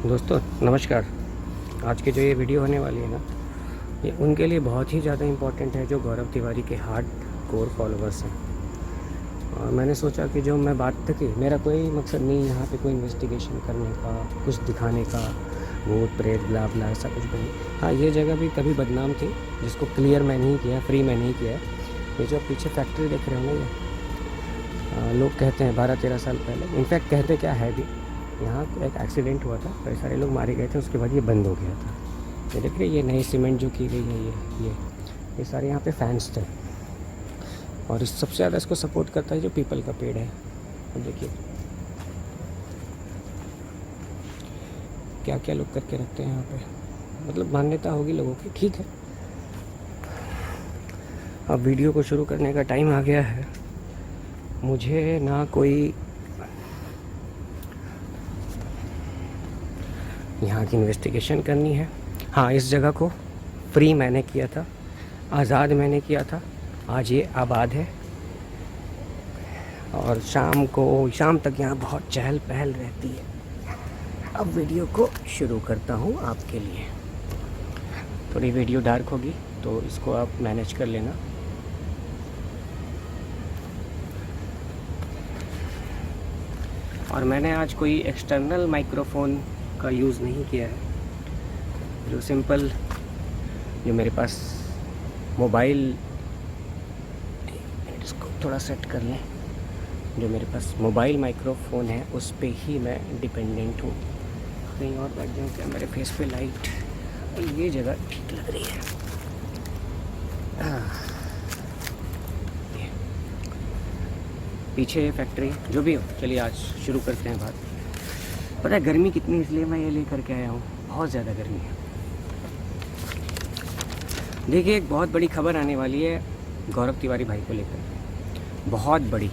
दोस्तों नमस्कार। आज की जो ये वीडियो होने वाली है ना, ये उनके लिए बहुत ही ज़्यादा इम्पोर्टेंट है जो गौरव तिवारी के हार्ड कोर फॉलोअर्स हैं। और मैंने सोचा कि जो मैं बात की, मेरा कोई मकसद नहीं यहाँ पे कोई इन्वेस्टिगेशन करने का, कुछ दिखाने का, भूत प्रेत ब्ला ब्ला ऐसा कुछ भी नहीं। हाँ, ये जगह भी कभी बदनाम थी, जिसको क्लियर मैं नहीं किया, फ्री मैं नहीं किया है। ये जो पीछे फैक्ट्री देख रहे हो ना, ये लोग कहते हैं 12-13 साल पहले, इनफैक्ट कहते क्या है भी, यहाँ एक एक्सीडेंट हुआ था, कई सारे लोग मारे गए थे, उसके बाद ये बंद हो गया था। ये देख रहे, ये नई सीमेंट जो की गई है, ये सारे यहाँ पे फैंस थे। और इस सबसे ज़्यादा इसको सपोर्ट करता है जो पीपल का पेड़ है। अब देखिए क्या क्या लोग करके रखते हैं यहाँ पे, मतलब मान्यता होगी लोगों की, ठीक है। अब वीडियो को शुरू करने का टाइम आ गया है। मुझे ना कोई यहाँ की इन्वेस्टिगेशन करनी है। हाँ, इस जगह को फ्री मैंने किया था, आज़ाद मैंने किया था, आज ये आबाद है। और शाम तक यहाँ बहुत चहल पहल रहती है। अब वीडियो को शुरू करता हूँ आपके लिए। थोड़ी वीडियो डार्क होगी तो इसको आप मैनेज कर लेना। और मैंने आज कोई एक्सटर्नल माइक्रोफोन का यूज़ नहीं किया है। जो सिंपल, जो मेरे पास मोबाइल, इसको थोड़ा सेट कर लें, जो मेरे पास मोबाइल माइक्रोफोन है उस पे ही मैं डिपेंडेंट हूँ। कहीं और बैठ जाऊँ क्या, मेरे फेस पे लाइट, ये जगह ठीक लग रही है। पीछे फैक्ट्री जो भी हो, चलिए आज शुरू करते हैं बात। पता है गर्मी कितनी, इसलिए मैं ये लेकर के आया हूँ, बहुत ज़्यादा गर्मी है। देखिए, एक बहुत बड़ी खबर आने वाली है गौरव तिवारी भाई को लेकर, बहुत बड़ी।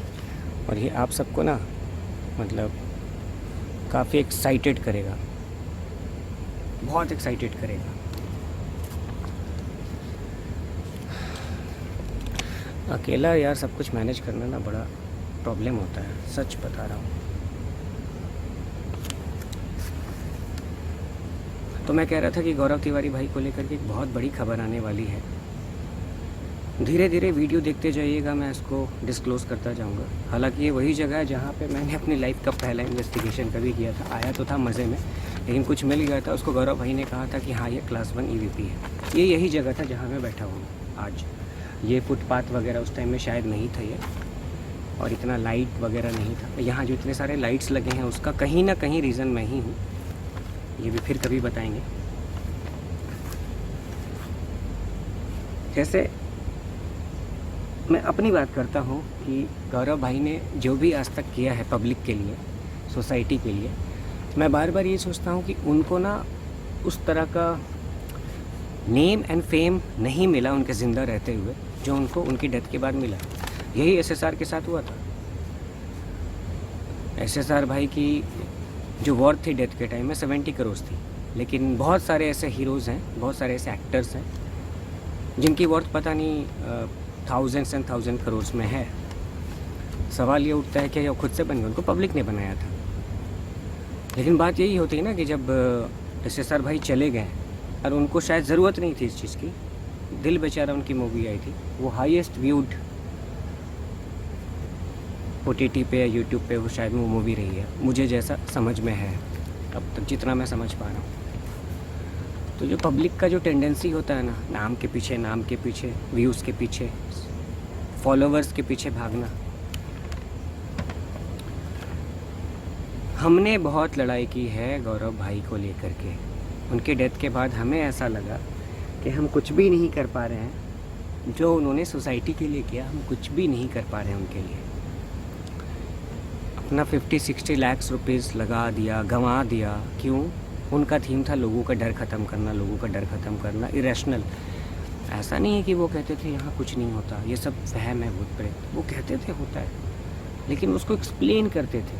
और ये आप सबको ना, मतलब काफ़ी एक्साइटेड करेगा, बहुत एक्साइटेड करेगा। अकेला यार सब कुछ मैनेज करना ना बड़ा प्रॉब्लम होता है, सच बता रहा हूँ। तो मैं कह रहा था कि गौरव तिवारी भाई को लेकर के एक बहुत बड़ी खबर आने वाली है। धीरे धीरे वीडियो देखते जाइएगा, मैं इसको डिस्क्लोज़ करता जाऊंगा। हालांकि ये वही जगह है जहाँ पे मैंने अपनी लाइफ का पहला इन्वेस्टिगेशन कभी किया था। आया तो था मज़े में, लेकिन कुछ मिल गया था। उसको गौरव भाई ने कहा था कि हाँ, ये क्लास 1 EVP है। ये यही जगह था जहाँ मैं बैठा हूँ आज। ये फुटपाथ वगैरह उस टाइम में शायद नहीं था ये, और इतना लाइट वगैरह नहीं था। यहाँ जो इतने सारे लाइट्स लगे हैं उसका कहीं ना कहीं रीज़न मैं ही हूँ, ये भी फिर कभी बताएंगे। जैसे मैं अपनी बात करता हूँ कि गौरव भाई ने जो भी आज तक किया है पब्लिक के लिए, सोसाइटी के लिए, मैं बार बार ये सोचता हूँ कि उनको ना उस तरह का नेम एंड फेम नहीं मिला उनके ज़िंदा रहते हुए, जो उनको उनकी डेथ के बाद मिला। यही SSR के साथ हुआ था। SSR भाई की जो वर्थ थी डेथ के टाइम में 70 करोड़ थी, लेकिन बहुत सारे ऐसे हीरोज़ हैं, बहुत सारे ऐसे एक्टर्स हैं जिनकी वर्थ पता नहीं थाउजेंड्स एंड थाउजेंड करोड़ में है। सवाल ये उठता है कि ये खुद से बन गए, उनको पब्लिक ने बनाया था। लेकिन बात यही होती है ना कि जब SSR भाई चले गए और उनको शायद ज़रूरत नहीं थी इस चीज़ की, दिल बेचारा उनकी मूवी आई थी, वो हाईएस्ट व्यूड OTT पे या यूट्यूब पे वो शायद वो मूवी रही है, मुझे जैसा समझ में है अब तक, जितना मैं समझ पा रहा हूँ। तो जो पब्लिक का जो टेंडेंसी होता है ना, नाम के पीछे, व्यूज़ के पीछे, फॉलोवर्स के पीछे भागना, हमने बहुत लड़ाई की है गौरव भाई को लेकर के। उनके डेथ के बाद हमें ऐसा लगा कि हम कुछ भी नहीं कर पा रहे हैं, जो उन्होंने सोसाइटी के लिए किया हम कुछ भी नहीं कर पा रहे हैं उनके लिए। अपना 50-60 लाख रुपीज़ लगा दिया, गंवा दिया, क्यों? उनका थीम था लोगों का डर ख़त्म करना, लोगों का डर ख़त्म करना, इरेशनल। ऐसा नहीं है कि वो कहते थे यहाँ कुछ नहीं होता, ये सब वहम है, भूत प्रेत, वो कहते थे होता है, लेकिन उसको एक्सप्लेन करते थे।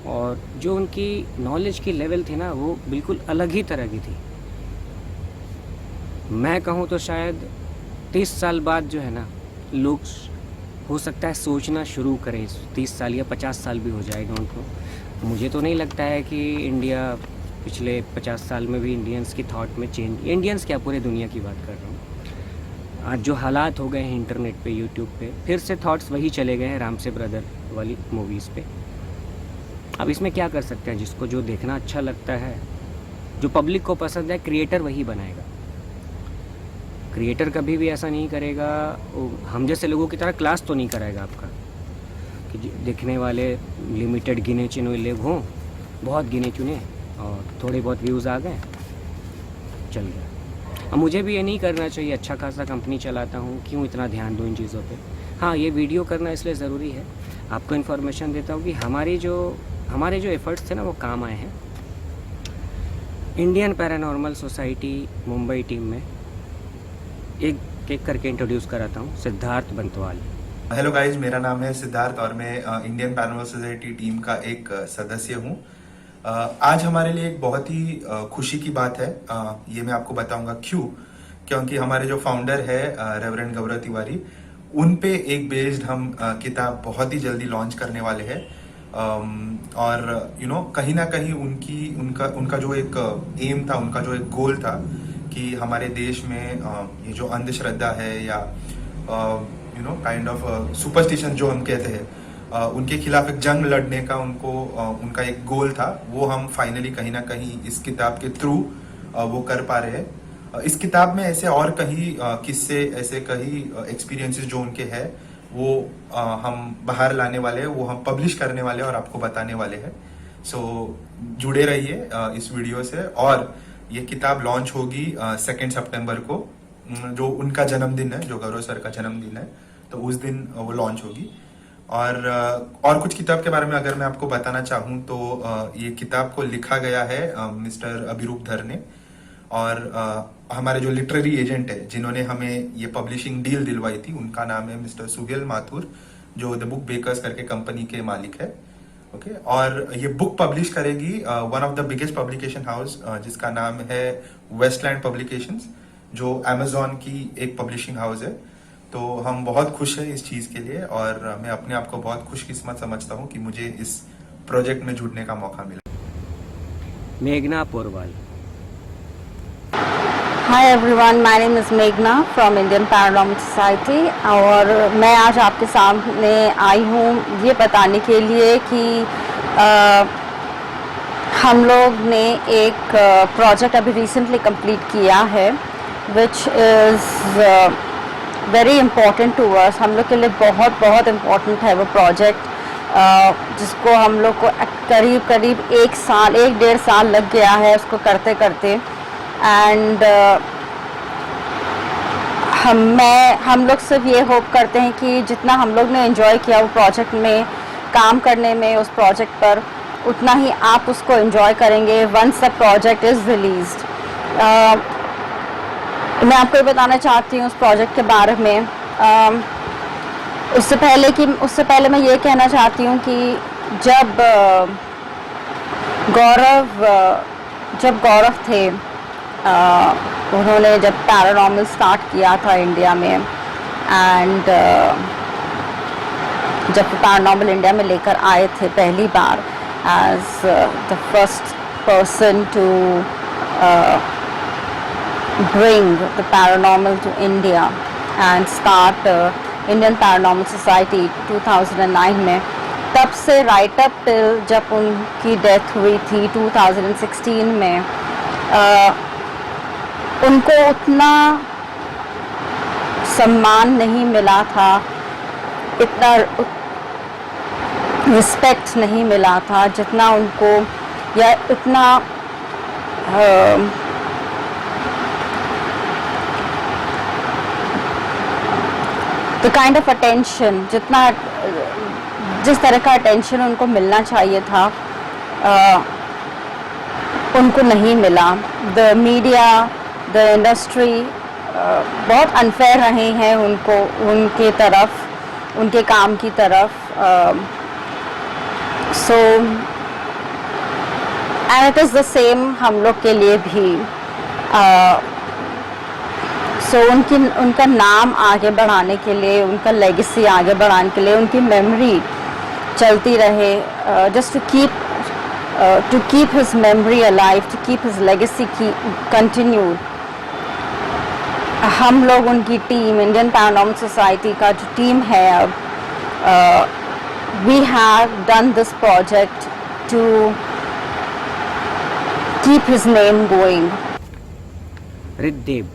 और जो उनकी नॉलेज की लेवल थी ना, वो बिल्कुल अलग ही तरह की थी। मैं कहूँ तो शायद 30 साल बाद जो है ना, लोग हो सकता है सोचना शुरू करें। 30 साल या 50 साल भी हो जाएगा उनको। मुझे तो नहीं लगता है कि इंडिया पिछले 50 साल में भी इंडियंस की थॉट में चेंज, इंडियंस क्या पूरे दुनिया की बात कर रहा हूँ, आज जो हालात हो गए हैं इंटरनेट पे, यूट्यूब पे, फिर से थॉट्स वही चले गए हैं राम से ब्रदर वाली मूवीज़ पे। अब इसमें क्या कर सकते हैं, जिसको जो देखना अच्छा लगता है, जो पब्लिक को पसंद है, क्रिएटर वही बनाएगा। क्रिएटर कभी भी ऐसा नहीं करेगा, हम जैसे लोगों की तरह क्लास तो नहीं कराएगा आपका कि देखने वाले लिमिटेड गिने चुने लोग हों, बहुत गिने चुने और थोड़े बहुत व्यूज़ आ गए, चल गया। अब मुझे भी ये नहीं करना चाहिए, अच्छा खासा कंपनी चलाता हूँ, क्यों इतना ध्यान दूँ इन चीज़ों पे। हाँ, ये वीडियो करना इसलिए ज़रूरी है, आपको इन्फॉर्मेशन देता हूँ कि हमारे जो एफ़र्ट्स थे ना वो काम आए हैं। Indian paranormal society Mumbai team में एक करके इंट्रोड्यूस कराता हूँ, सिद्धार्थ बंतवाल। हेलो गाइज, मेरा नाम है सिद्धार्थ और मैं इंडियन पैरानॉर्मल सोसाइटी टीम का एक सदस्य हूँ। आज हमारे लिए एक बहुत ही खुशी की बात है। ये मैं आपको बताऊंगा क्योंकि हमारे जो फाउंडर है रेवरेंड गौरव तिवारी, उन पे एक बेस्ड हम किताब बहुत ही जल्दी लॉन्च करने वाले हैं। और कहीं ना कहीं उनका जो एक एम था, उनका जो एक गोल था कि हमारे देश में ये जो अंधश्रद्धा है या काइंड ऑफ सुपरस्टिशन जो हम कहते हैं, उनके खिलाफ एक जंग लड़ने का उनका एक गोल था। वो हम फाइनली कहीं ना कहीं इस किताब के थ्रू वो कर पा रहे हैं। इस किताब में ऐसे और कई किस्से, ऐसे कई एक्सपीरियंसेस जो उनके हैं वो हम बाहर लाने वाले हैं, वो हम पब्लिश करने वाले हैं और आपको बताने वाले हैं। सो जुड़े रहिए इस वीडियो से। और ये किताब लॉन्च होगी 2 सितंबर को, जो उनका जन्मदिन है, जो गौरव सर का जन्मदिन है, तो उस दिन वो लॉन्च होगी। और कुछ किताब के बारे में अगर मैं आपको बताना चाहूँ तो ये किताब को लिखा गया है मिस्टर अभिरूप धर ने। और हमारे जो लिटरेरी एजेंट है जिन्होंने हमें ये पब्लिशिंग डील दिलवाई थी, उनका नाम है मिस्टर सुहेल माथुर, जो द बुक बेकर्स करके कंपनी के मालिक है। ओके, और ये बुक पब्लिश करेगी one of the biggest publication house, जिसका नाम है वेस्टलैंड पब्लिकेशंस, जो अमेजोन की एक पब्लिशिंग हाउस है। तो हम बहुत खुश हैं इस चीज़ के लिए और मैं अपने आप को बहुत खुशकिस्मत समझता हूँ कि मुझे इस प्रोजेक्ट में जुड़ने का मौका मिला। मेघना Porwal. Hi everyone, my name is Meghna from Indian Paranormal Society और मैं आज आपके सामने आई हूँ ये बताने के लिए कि हम लोग ने एक प्रोजेक्ट अभी रिसेंटली कंप्लीट किया है, which is very important to us. हम लोग के लिए बहुत बहुत इम्पोर्टेंट है वो प्रोजेक्ट, जिसको हम लोग को करीब 1-1.5 साल लग गया है उसको करते करते। एंड हम लोग सिर्फ ये होप करते हैं कि जितना हम लोग ने एंजॉय किया वो प्रोजेक्ट में काम करने में, उस प्रोजेक्ट पर, उतना ही आप उसको एंजॉय करेंगे once the project is released. मैं आपको ये बताना चाहती हूँ उस प्रोजेक्ट के बारे में। उससे पहले मैं ये कहना चाहती हूँ कि जब गौरव थे, उन्होंने जब पैरानॉर्मल स्टार्ट किया था इंडिया में, एंड जब पैरानॉर्मल इंडिया में लेकर आए थे पहली बार as the first person to bring the paranormal to India and start Indian Paranormal Society 2009 में, तब से राइट अप टिल जब उनकी डेथ हुई थी 2016 में, उनको उतना सम्मान नहीं मिला था, इतना रिस्पेक्ट नहीं मिला था जितना उनको, या इतना द काइंड ऑफ अटेंशन, जिस तरह का अटेंशन उनको मिलना चाहिए था, उनको नहीं मिला। द मीडिया, द इंडस्ट्री बहुत अनफेयर रहे हैं उनके तरफ, उनके काम की तरफ। So and it is the same हम लोग के लिए भी। सो उनका नाम आगे बढ़ाने के लिए, उनका लेगेसी आगे बढ़ाने के लिए, उनकी मेमोरी चलती रहे, just to keep to keep his memory alive, to keep his legacy continued. हम लोग उनकी टीम, इंडियन पैरानॉर्मल सोसाइटी का जो टीम है अब, we have done this project to keep his name going. रिद्धदेव।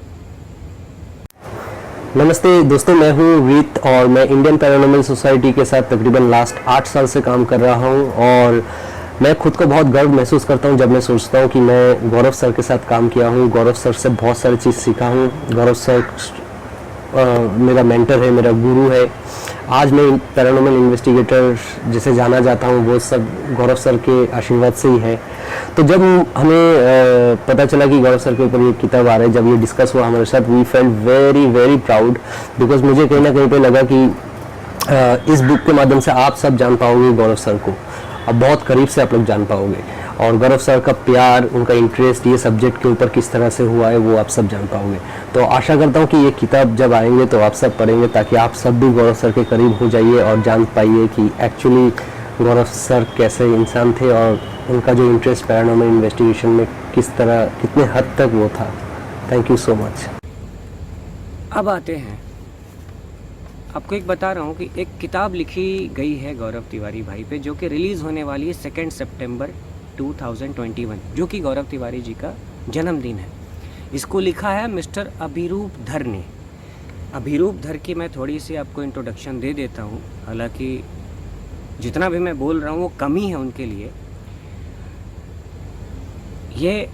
नमस्ते दोस्तों, मैं हूँ रीत और मैं इंडियन पैरानॉर्मल सोसाइटी के साथ तकरीबन लास्ट 8 साल से काम कर रहा हूँ और मैं खुद को बहुत गर्व महसूस करता हूँ जब मैं सोचता हूँ कि मैं गौरव सर के साथ काम किया हूँ। गौरव सर से बहुत सारी चीज़ सीखा हूँ। गौरव सर मेरा मेंटर है, मेरा गुरु है। आज मैं पैरानॉर्मल इन्वेस्टिगेटर जिसे जाना जाता हूँ वो सब गौरव सर के आशीर्वाद से ही है। तो जब हमें पता चला कि गौरव सर के ऊपर ये किताब आ रहा है, जब ये डिस्कस हुआ हमारे साथ, we felt very very proud, because मुझे कहीं ना कहीं पे लगा कि इस बुक के माध्यम से आप सब जान पाओगे गौरव सर को, अब बहुत करीब से आप लोग जान पाओगे, और गौरव सर का प्यार, उनका इंटरेस्ट ये सब्जेक्ट के ऊपर किस तरह से हुआ है वो आप सब जान पाओगे। तो आशा करता हूँ कि ये किताब जब आएंगे तो आप सब पढ़ेंगे ताकि आप सब भी गौरव सर के करीब हो जाइए और जान पाइए कि एक्चुअली गौरव सर कैसे इंसान थे और उनका जो इंटरेस्ट पैरानॉर्मल इन्वेस्टिगेशन में किस तरह, कितने हद तक वो था। Thank you so much. अब आते हैं, आपको एक बता रहा हूँ कि एक किताब लिखी गई है गौरव तिवारी भाई पे, जो कि रिलीज़ होने वाली है 2 सितंबर 2021, जो कि गौरव तिवारी जी का जन्मदिन है। इसको लिखा है मिस्टर अभिरूप धर ने। अभिरूप धर की मैं थोड़ी सी आपको इंट्रोडक्शन दे देता हूँ, हालांकि जितना भी मैं बोल रहा हूँ वो कम ही है उनके लिए। ये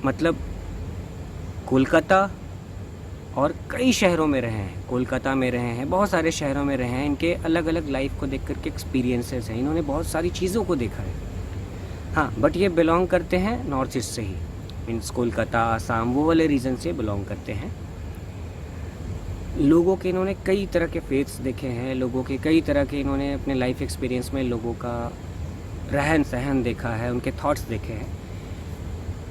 मतलब कोलकाता और कई शहरों में रहे हैं, कोलकाता में रहे हैं, बहुत सारे शहरों में रहे हैं। इनके अलग अलग लाइफ को देख करके एक्सपीरियंसेस हैं, इन्होंने बहुत सारी चीज़ों को देखा है। हाँ, बट ये बिलोंग करते हैं नॉर्थ ईस्ट से ही, मीन्स कोलकाता, आसाम, वो वाले रीजन से बिलोंग करते हैं। लोगों के इन्होंने कई तरह के फेथ्स देखे हैं, लोगों के कई तरह के इन्होंने अपने लाइफ एक्सपीरियंस में लोगों का रहन सहन देखा है, उनके थॉट्स देखे हैं।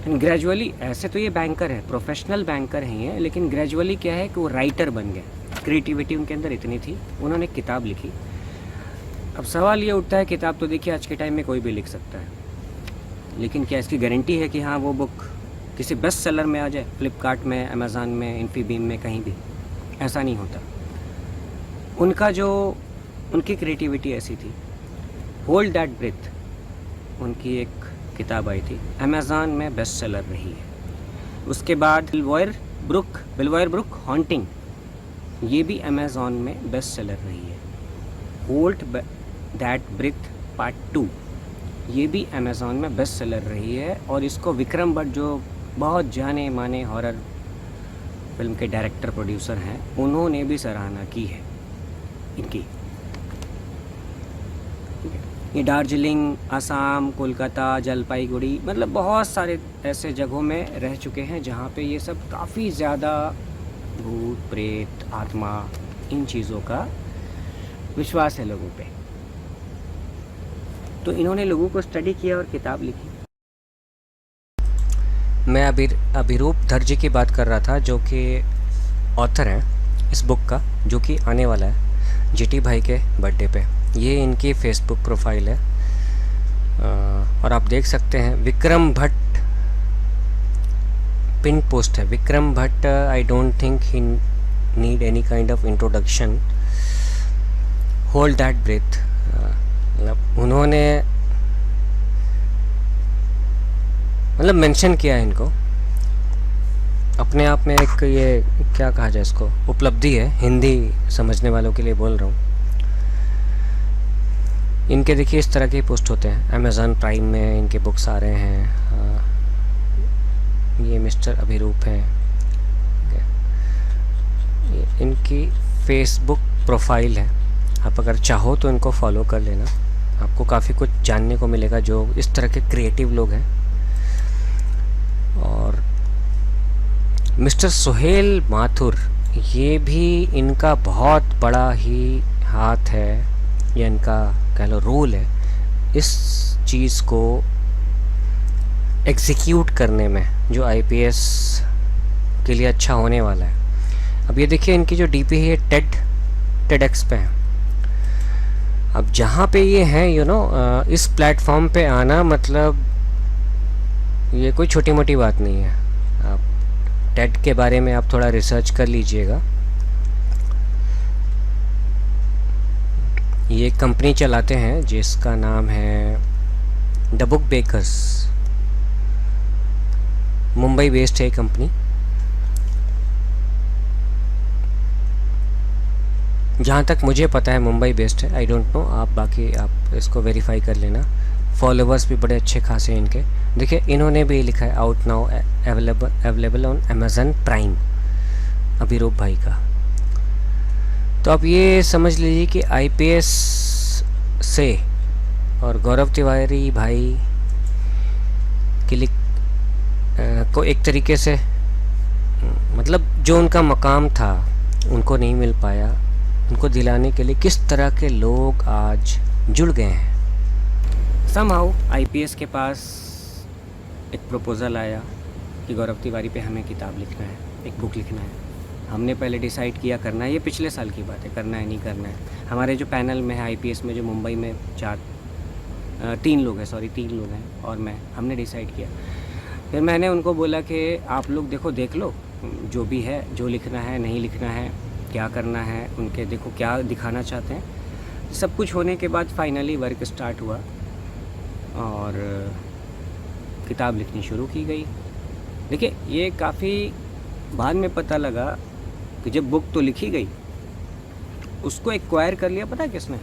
एंड ग्रेजुअली, ऐसे तो ये बैंकर है, प्रोफेशनल बैंकर हैं ये, लेकिन ग्रेजुअली क्या है कि वो राइटर बन गए। क्रिएटिविटी उनके अंदर इतनी थी, उन्होंने किताब लिखी। अब सवाल ये उठता है, किताब तो देखिए आज के टाइम में कोई भी लिख सकता है, लेकिन क्या इसकी गारंटी है कि हाँ वो बुक किसी बेस्ट सेलर में आ जाए, फ्लिपकार्ट में, अमेज़ॉन में, इन्फीबीम में, कहीं भी? ऐसा नहीं होता। उनकी क्रिएटिविटी ऐसी थी। होल्ड दैट ब्रेथ उनकी एक किताब आई थी, अमेज़ॉन में बेस्ट सेलर रही है। उसके बाद बिलवॉयर ब्रुक हॉन्टिंग, ये भी अमेज़ॉन में बेस्ट सेलर रही है। होल्ड दैट ब्रेथ पार्ट 2, ये भी अमेज़ॉन में बेस्ट सेलर रही है। और इसको विक्रम भट्ट, जो बहुत जाने माने हॉरर फिल्म के डायरेक्टर प्रोड्यूसर हैं, उन्होंने भी सराहना की है इनकी। ये दार्जिलिंग, आसाम, कोलकाता, जलपाईगुड़ी, मतलब बहुत सारे ऐसे जगहों में रह चुके हैं जहाँ पे ये सब काफ़ी ज़्यादा भूत प्रेत, आत्मा, इन चीज़ों का विश्वास है लोगों पे। तो इन्होंने लोगों को स्टडी किया और किताब लिखी। मैं अभिरूप धर जी की बात कर रहा था, जो कि ऑथर हैं इस बुक का, जो कि आने वाला है जीटी भाई के बर्थडे पे। ये इनकी फेसबुक प्रोफाइल है और आप देख सकते हैं विक्रम भट्ट पिन पोस्ट है। Vikram Bhatt, I don't think he need any kind of introduction. Hold that breath, उन्होंने मतलब मेंशन किया है इनको, अपने आप में एक, ये क्या कहा जाए इसको, उपलब्धि है। हिंदी समझने वालों के लिए बोल रहा हूँ। इनके देखिए इस तरह के पोस्ट होते हैं, अमेज़ॉन प्राइम में इनके बुक्स आ रहे हैं। ये मिस्टर अभिरूप हैं, ये इनकी फेसबुक प्रोफाइल है। आप अगर चाहो तो इनको फॉलो कर लेना, आपको काफ़ी कुछ जानने को मिलेगा, जो इस तरह के क्रिएटिव लोग हैं। और मिस्टर सोहेल माथुर, ये भी इनका बहुत बड़ा ही हाथ है, या इनका कह लो रोल है इस चीज़ को एग्जीक्यूट करने में, जो आईपीएस के लिए अच्छा होने वाला है। अब ये देखिए इनकी जो डीपी है टेड एक्स पे है। अब जहाँ पे ये है इस प्लेटफॉर्म पे आना मतलब ये कोई छोटी मोटी बात नहीं है। आप टेड के बारे में आप थोड़ा रिसर्च कर लीजिएगा। ये एक कंपनी चलाते हैं जिसका नाम है the book bakers, Mumbai based है कंपनी। जहाँ तक मुझे पता है मुंबई बेस्ड है, आई डोंट नो, आप बाकी आप इसको वेरीफाई कर लेना। फॉलोवर्स भी बड़े अच्छे खासे इनके। देखिए इन्होंने भी लिखा है out now, available on Amazon Prime, Abhirup भाई का। तो आप ये समझ लीजिए कि आईपीएस से और गौरव तिवारी भाई के लिए को एक तरीके से मतलब जो उनका मकाम था उनको नहीं मिल पाया, उनको दिलाने के लिए किस तरह के लोग आज जुड़ गए हैं। समहाउ आईपीएस के पास एक प्रपोज़ल आया कि गौरव तिवारी पे हमें किताब लिखना है, एक बुक लिखना है। हमने पहले डिसाइड किया करना है, ये पिछले साल की बात है, करना है नहीं करना है। हमारे जो पैनल में है आईपीएस में, जो मुंबई में तीन लोग हैं और मैं, हमने डिसाइड किया। फिर मैंने उनको बोला कि आप लोग देख लो जो भी है, जो लिखना है नहीं लिखना है, क्या करना है, उनके देखो क्या दिखाना चाहते हैं। सब कुछ होने के बाद फाइनली वर्क स्टार्ट हुआ और किताब लिखनी शुरू की गई। देखिए ये काफ़ी बाद में पता लगा कि जब बुक तो लिखी गई, उसको एक्वायर कर लिया पता है किसने?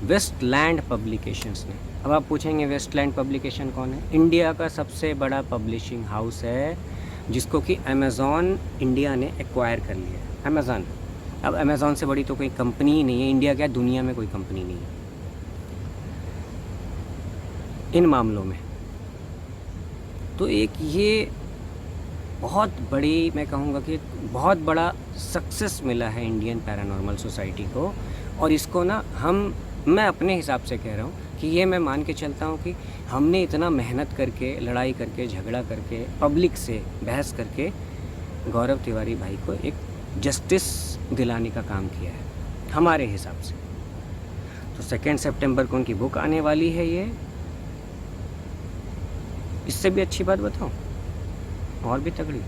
वेस्टलैंड पब्लिकेशंस ने। अब आप पूछेंगे वेस्टलैंड पब्लिकेशन कौन है? इंडिया का सबसे बड़ा पब्लिशिंग हाउस है जिसको कि अमेज़ॉन इंडिया ने एक्वायर कर लिया है। अमेज़ॉन, अब अमेज़ॉन से बड़ी तो कोई कंपनी ही नहीं है। इंडिया क्या, दुनिया में कोई कंपनी नहीं है इन मामलों में। तो एक ये बहुत बड़ी, मैं कहूँगा कि बहुत बड़ा सक्सेस मिला है इंडियन पैरानॉर्मल सोसाइटी को। और इसको ना मैं अपने हिसाब से कह रहा हूँ कि ये मैं मान के चलता हूँ कि हमने इतना मेहनत करके, लड़ाई करके, झगड़ा करके, पब्लिक से बहस करके गौरव तिवारी भाई को एक जस्टिस दिलाने का काम किया है हमारे हिसाब से। तो 2 सितंबर को उनकी बुक आने वाली है। ये इससे भी अच्छी बात बताऊं, और भी तगड़ी,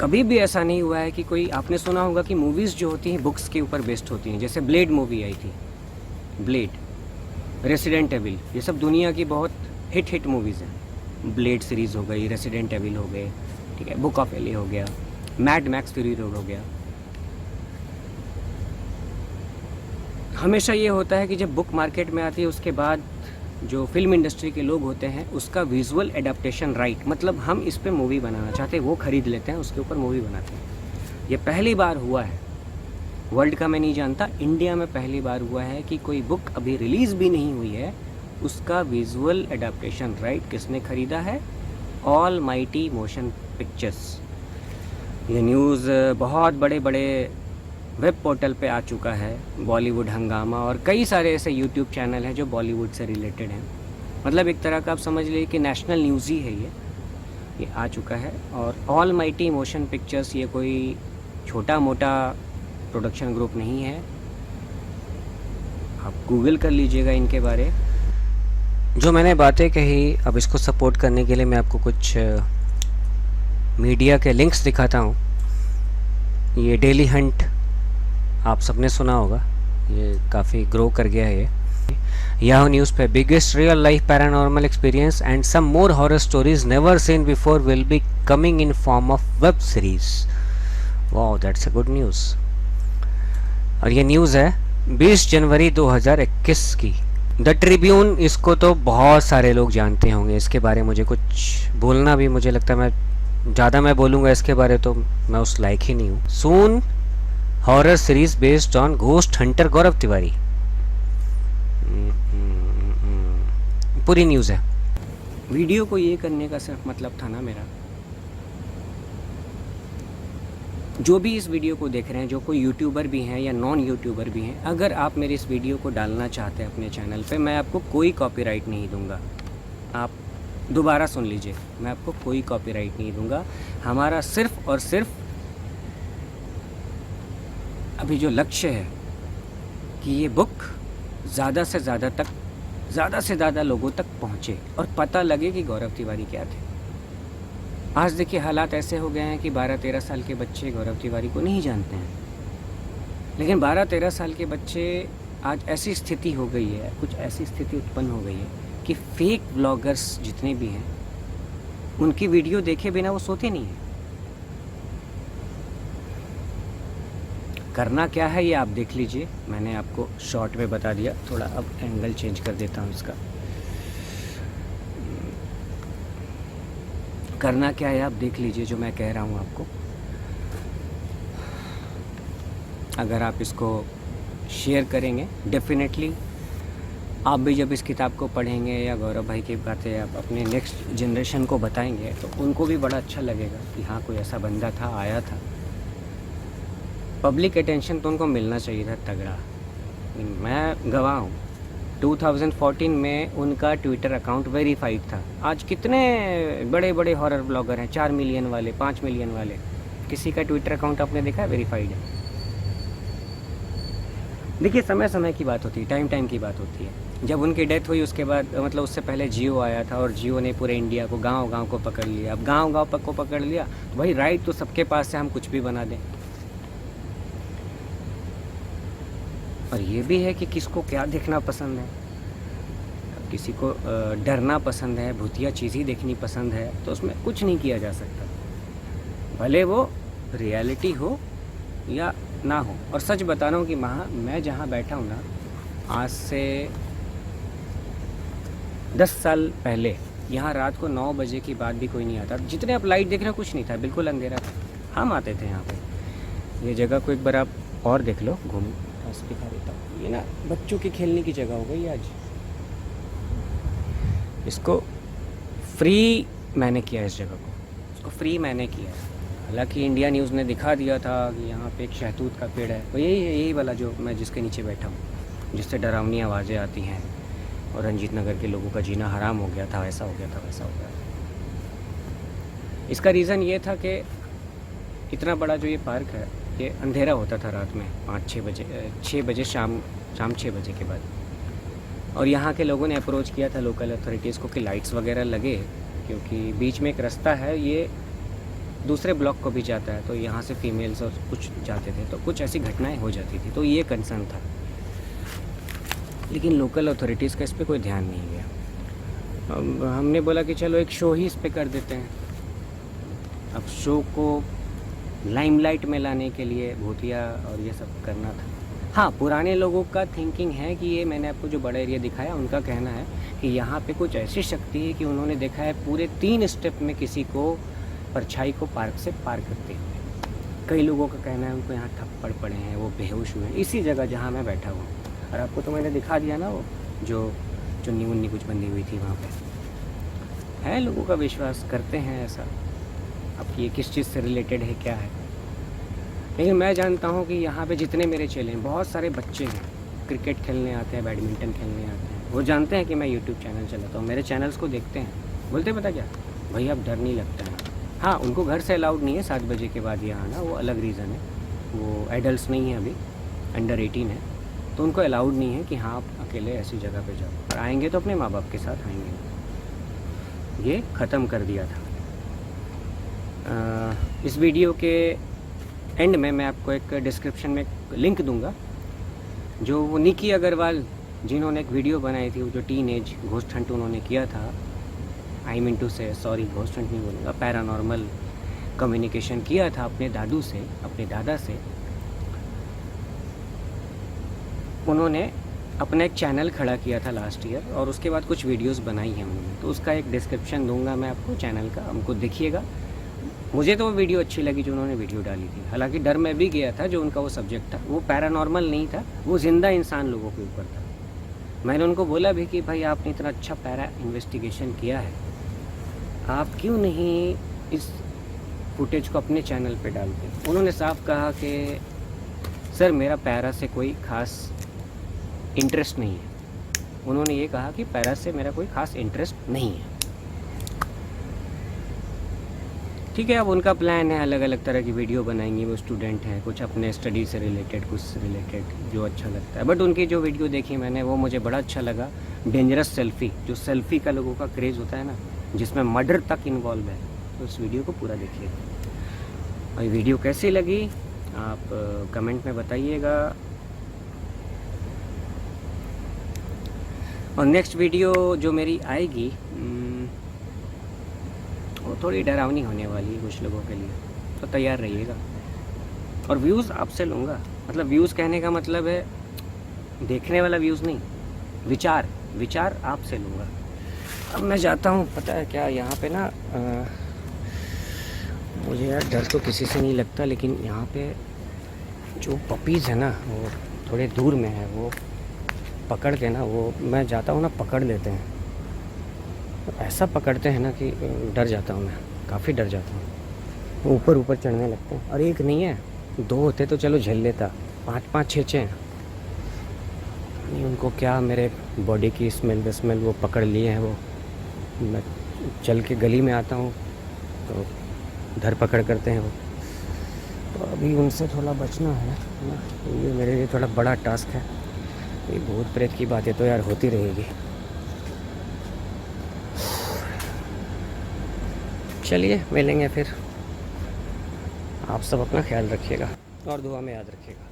कभी भी ऐसा नहीं हुआ है कि कोई, आपने सुना होगा कि मूवीज़ जो होती हैं बुक्स के ऊपर बेस्ड होती हैं। जैसे ब्लेड मूवी आई थी, ब्लेड, रेसिडेंट एविल, ये सब दुनिया की बहुत हिट मूवीज़ हैं। ब्लेड सीरीज़ हो गई, रेसिडेंट एविल हो गए, ठीक है, बुक ऑफ एली हो गया, मैड मैक्स फ्यूरी रोड हो गया। हमेशा ये होता है कि जब बुक मार्केट में आती है उसके बाद जो फिल्म इंडस्ट्री के लोग होते हैं उसका विजुअल एडाप्टेशन राइट, मतलब हम इस पे मूवी बनाना चाहते हैं, वो ख़रीद लेते हैं, उसके ऊपर मूवी बनाते हैं। ये पहली बार हुआ है, वर्ल्ड का मैं नहीं जानता, इंडिया में पहली बार हुआ है कि कोई बुक अभी रिलीज़ भी नहीं हुई है, उसका विजुअल एडाप्टेशन राइट किसने ख़रीदा है? All mighty motion pictures. ये न्यूज़ बहुत बड़े बड़े वेब पोर्टल पे आ चुका है, बॉलीवुड हंगामा और कई सारे ऐसे यूट्यूब चैनल हैं जो बॉलीवुड से रिलेटेड हैं। मतलब एक तरह का आप समझ लीजिए कि नेशनल न्यूज़ ही है ये आ चुका है। और ऑल माइटी मोशन पिक्चर्स ये कोई छोटा मोटा प्रोडक्शन ग्रुप नहीं है, आप गूगल कर लीजिएगा इनके बारे। जो मैंने बातें कही, अब इसको सपोर्ट करने के लिए मैं आपको कुछ मीडिया के लिंक्स दिखाता हूँ। ये डेली हंट आप सबने सुना होगा, ये काफ़ी ग्रो कर गया है। याहू न्यूज़ पे biggest real life paranormal experience and some more horror stories never seen before will be coming in form of web series. Wow, that's a good news. और ये न्यूज़ है 20 जनवरी 2021 की। द ट्रिब्यून, इसको तो बहुत सारे लोग जानते होंगे, इसके बारे में मुझे कुछ बोलना भी, मुझे लगता है मैं बोलूँगा इसके बारे तो मैं उस लायक ही नहीं हूँ। Soon horror series based on ghost hunter Gaurav Tiwari, पूरी न्यूज़ है। वीडियो को ये करने का सिर्फ मतलब था ना मेरा, जो भी इस वीडियो को देख रहे हैं, जो कोई यूट्यूबर भी हैं या नॉन यूट्यूबर भी हैं, अगर आप मेरे इस वीडियो को डालना चाहते हैं अपने चैनल पे, मैं आपको कोई कॉपीराइट नहीं दूंगा। आप दोबारा सुन लीजिए, मैं आपको कोई कॉपीराइट नहीं दूंगा। हमारा सिर्फ और सिर्फ अभी जो लक्ष्य है कि ये बुक ज़्यादा से ज़्यादा लोगों तक पहुँचे और पता लगे कि गौरव तिवारी क्या थे। आज देखिए हालात ऐसे हो गए हैं कि 12-13 साल के बच्चे गौरव तिवारी को नहीं जानते हैं, लेकिन 12-13 साल के बच्चे आज ऐसी स्थिति हो गई है, कुछ ऐसी स्थिति उत्पन्न हो गई है कि फेक ब्लॉगर्स जितने भी हैं उनकी वीडियो देखे बिना वो सोते नहीं हैं। करना क्या है ये आप देख लीजिए, मैंने आपको शॉर्ट में बता दिया। थोड़ा अब एंगल चेंज कर देता हूँ इसका। करना क्या है आप देख लीजिए जो मैं कह रहा हूँ आपको। अगर आप इसको शेयर करेंगे डेफिनेटली आप भी जब इस किताब को पढ़ेंगे या गौरव भाई की बातें आप अपने नेक्स्ट जनरेशन को बताएंगे तो उनको भी बड़ा अच्छा लगेगा कि हाँ कोई ऐसा बंदा था, आया था। पब्लिक अटेंशन तो उनको मिलना चाहिए था तगड़ा। मैं गवाह हूँ 2014 में उनका ट्विटर अकाउंट वेरीफाइड था। आज कितने बड़े बड़े हॉरर ब्लॉगर हैं, 4 मिलियन वाले, 5 मिलियन वाले, किसी का ट्विटर अकाउंट आपने देखा है वेरीफाइड है? देखिए समय समय की बात होती है, टाइम की बात होती है। जब उनकी डेथ हुई उसके बाद मतलब उससे पहले जियो आया था और जियो ने पूरे इंडिया को गांव को पकड़ लिया। अब गांव को पकड़ लिया तो भाई राइट तो सबके पास है, हम कुछ भी बना दें। और ये भी है कि किसको क्या देखना पसंद है। किसी को डरना पसंद है, भूतिया चीज़ ही देखनी पसंद है, तो उसमें कुछ नहीं किया जा सकता, भले वो रियलिटी हो या ना हो। और सच बता रहा हूँ कि मैं जहाँ बैठा हूँ ना, आज से 10 साल पहले यहाँ रात को 9 बजे के बाद भी कोई नहीं आता। जितने आप लाइट देख रहे हो कुछ नहीं था, बिल्कुल अंधेरा था। हम आते थे यहाँ पे। ये जगह को एक बार आप और देख लो, घूम दिखा देता हूँ। ये ना बच्चों की खेलने की जगह हो गई आज। इसको फ्री मैंने किया, इस जगह को इसको फ्री मैंने किया। हालांकि इंडिया न्यूज़ ने दिखा दिया था कि यहाँ पे एक शहतूत का पेड़ है, वो यही वाला जो मैं जिसके नीचे बैठा हूँ, जिससे डरावनी आवाज़ें आती हैं और रंजीत नगर के लोगों का जीना हराम हो गया था, वैसा हो गया था, वैसा हो गया था। इसका रीज़न ये था कि इतना बड़ा जो ये पार्क है, ये अंधेरा होता था रात में 5-6 बजे, 6 बजे शाम 6 बजे के बाद। और यहाँ के लोगों ने अप्रोच किया था लोकल अथॉरिटीज़ को कि लाइट्स वगैरह लगे, क्योंकि बीच में एक रास्ता है, ये दूसरे ब्लॉक को भी जाता है, तो यहाँ से फीमेल्स और कुछ जाते थे, तो कुछ ऐसी घटनाएं हो जाती थी, तो ये कंसर्न था। लेकिन लोकल अथॉरिटीज़ का इस पर कोई ध्यान नहीं गया। अब हमने बोला कि चलो एक शो ही इस पर कर देते हैं। अब शो को लाइमलाइट में लाने के लिए भूतिया और ये सब करना था। हाँ, पुराने लोगों का थिंकिंग है कि ये मैंने आपको जो बड़ा एरिया दिखाया, उनका कहना है कि यहाँ पे कुछ ऐसी शक्ति है कि उन्होंने देखा है पूरे 3 स्टेप में किसी को परछाई को पार्क से पार करते हुए। कई लोगों का कहना है उनको यहाँ थप्पड़ पड़े हैं, वो बेहोश हुए हैं इसी जगह जहाँ मैं बैठा हुआ हूँ। और आपको तो मैंने दिखा दिया ना, वो जो चुन्नी मुन्नी कुछ बंधी हुई थी वहाँ पे है। लोगों का विश्वास करते हैं ऐसा। अब ये किस चीज़ से रिलेटेड है, क्या है, लेकिन मैं जानता हूँ कि यहाँ पे जितने मेरे चेले हैं, बहुत सारे बच्चे हैं, क्रिकेट खेलने आते हैं, बैडमिंटन खेलने आते हैं। वो जानते हैं कि मैं यूट्यूब चैनल चलाता हूँ, मेरे चैनल्स को देखते हैं, बोलते पता क्या भाई अब डर नहीं लगता है। हाँ, उनको घर से अलाउड नहीं है 7 बजे के बाद यहाँ आना, वो अलग रीज़न है। वो एडल्ट नहीं है, अभी अंडर 18 है, तो उनको अलाउड नहीं है कि हाँ आप अकेले ऐसी जगह पे जाओ, और आएंगे तो अपने माँ बाप के साथ आएंगे। ये ख़त्म कर दिया था। इस वीडियो के एंड में मैं आपको एक डिस्क्रिप्शन में लिंक दूंगा, जो वो निकी अग्रवाल जिन्होंने एक वीडियो बनाई थी, वो जो टीनेज घोस्ट हंट उन्होंने किया था, आई मीन टू से, सॉरी घोस्ट हंट नहीं बोलूँगा, पैरानॉर्मल कम्युनिकेशन किया था अपने दादू से, अपने दादा से। उन्होंने अपना एक चैनल खड़ा किया था लास्ट ईयर, और उसके बाद कुछ वीडियोस बनाई हैं उन्होंने, तो उसका एक डिस्क्रिप्शन दूंगा मैं आपको चैनल का, हमको देखिएगा। मुझे तो वो वीडियो अच्छी लगी जो उन्होंने वीडियो डाली थी। हालांकि डर में भी गया था, जो उनका वो सब्जेक्ट था वो पैरानॉर्मल नहीं था, वो ज़िंदा इंसान लोगों के ऊपर था। मैंने उनको बोला भी कि भाई आपने इतना अच्छा पैरा इन्वेस्टिगेशन किया है, आप क्यों नहीं इस फुटेज को अपने चैनल पे डालते। उन्होंने साफ कहा कि सर मेरा पैरा से कोई ख़ास इंटरेस्ट नहीं है। उन्होंने ये कहा कि पैरा से मेरा कोई ख़ास इंटरेस्ट नहीं है। ठीक है, अब उनका प्लान है, अलग अलग तरह की वीडियो बनाएंगी। वो स्टूडेंट हैं, कुछ अपने स्टडी से रिलेटेड, कुछ से रिलेटेड, जो अच्छा लगता है। बट उनकी जो वीडियो देखी मैंने, वो मुझे बड़ा अच्छा लगा। डेंजरस सेल्फ़ी, जो सेल्फ़ी का लोगों का क्रेज़ होता है ना, जिसमें मर्डर तक इन्वॉल्व है, तो उस वीडियो को पूरा देखिएगा। और ये वीडियो कैसी लगी आप कमेंट में बताइएगा। और नेक्स्ट वीडियो जो मेरी आएगी वो थोड़ी डरावनी होने वाली है कुछ लोगों के लिए, तो तैयार रहिएगा। और व्यूज़ आपसे लूँगा, मतलब व्यूज़ कहने का मतलब है देखने वाला व्यूज़ नहीं, विचार आपसे लूँगा। अब मैं जाता हूँ, पता है क्या, यहाँ पे ना मुझे यार डर तो किसी से नहीं लगता, लेकिन यहाँ पे जो पपीज़ है ना वो थोड़े दूर में है, वो पकड़ के ना, वो मैं जाता हूँ ना, पकड़ लेते हैं, ऐसा पकड़ते हैं ना कि डर जाता हूँ मैं, काफ़ी डर जाता हूँ। ऊपर ऊपर चढ़ने लगते हैं। और एक नहीं है, 2 होते तो चलो झेल लेता, 5-5 6-6 हैं। नहीं, उनको क्या मेरे बॉडी की स्मेल वो पकड़ लिए हैं। वो मैं चल के गली में आता हूँ तो धर पकड़ करते हैं वो। तो अभी उनसे थोड़ा बचना है ना, ये मेरे लिए थोड़ा बड़ा टास्क है। ये भूत प्रेत की बातें तो यार होती रहेगी। चलिए मिलेंगे फिर। आप सब अपना ख्याल रखिएगा और दुआ में याद रखिएगा।